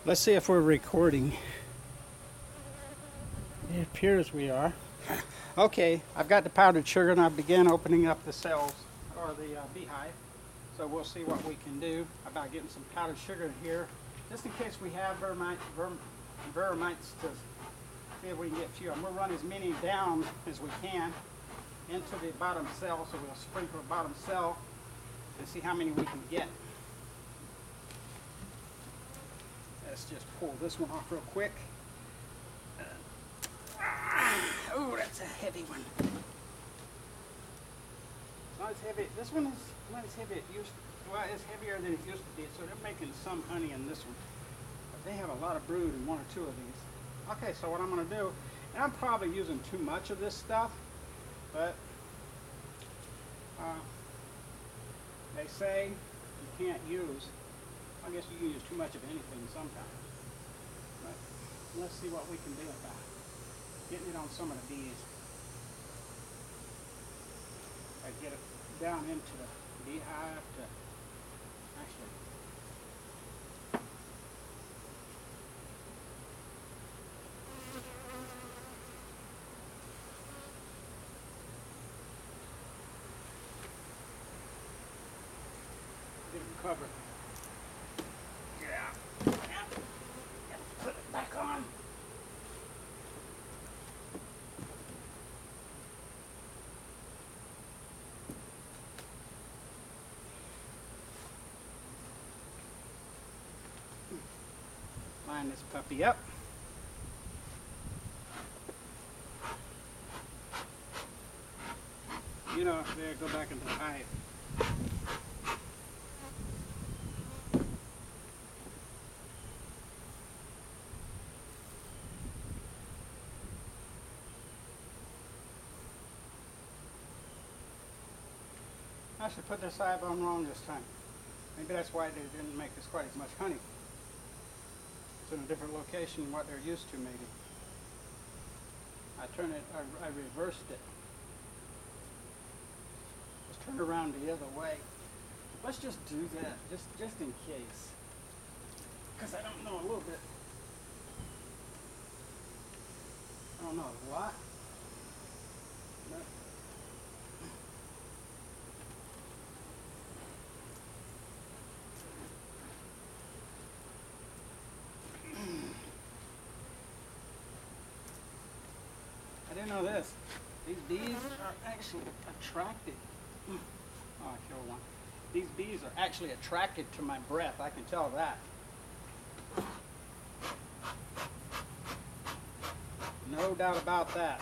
Let's see if we're recording. It appears we are. Okay, I've got the powdered sugar and I began opening up the cells, or the beehive. So we'll see what we can do about getting some powdered sugar in here, just in case we have vermites to see if we can get a few of them. We'll run as many down as we can into the bottom cell, so we'll sprinkle the bottom cell and see how many we can get. Let's just pull this one off real quick. Oh, that's a heavy one. It's not as heavy. This one is not as heavy. Well, it's heavier than it used to be, so they're making some honey in this one. But they have a lot of brood in one or two of these. Okay, so what I'm going to do, and I'm probably using too much of this stuff, but they say you can't use, I guess you can use too much of anything sometimes. But let's see what we can do about getting it on some of the bees. I get it down into the beehive to actually get it covered. Yeah. Put it back on. Line this puppy up. You know, there, go back into the hive. I should put this hive on wrong this time. Maybe that's why they didn't make us quite as much honey. It's in a different location than what they're used to, maybe. I reversed it. Let's turn around the other way. Let's just do that, just in case. Because I don't know a little bit. I don't know a lot. But I didn't know this. These bees are actually attracted. Oh, I killed one. These bees are actually attracted to my breath. I can tell that. No doubt about that.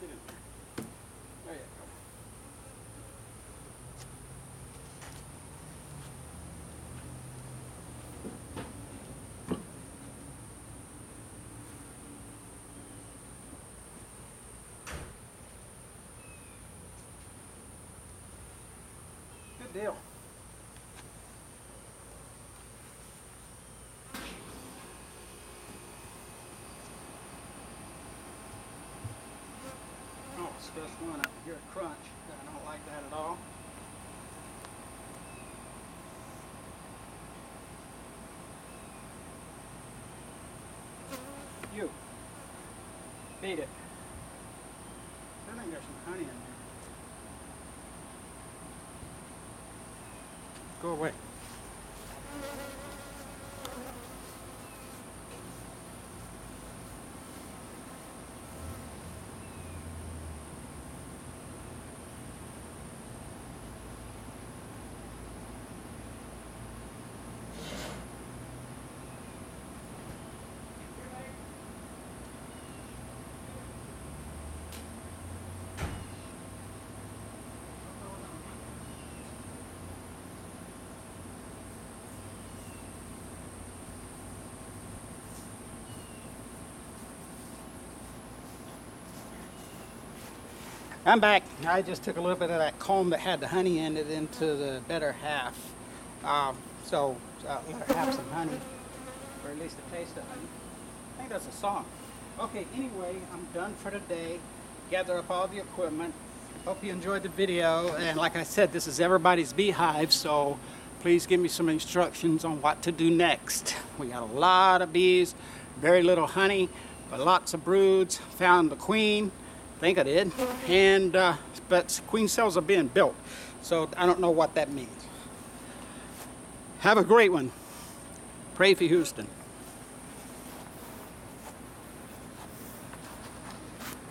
Get in there. There you go. Good deal. Oh, special one up here at Crunch. I don't like that at all. You. Beat it. I think there's some honey in there. Go away. I'm back. I just took a little bit of that comb that had the honey in it into the better half. So let her have some honey, or at least a taste of honey. I think that's a song. Okay, anyway, I'm done for today. Gather up all the equipment. Hope you enjoyed the video, and like I said, this is everybody's beehive, so please give me some instructions on what to do next. We got a lot of bees, very little honey, but lots of broods. Found the queen, I think I did, and but queen cells are being built, so I don't know what that means. Have a great one. Pray for Houston.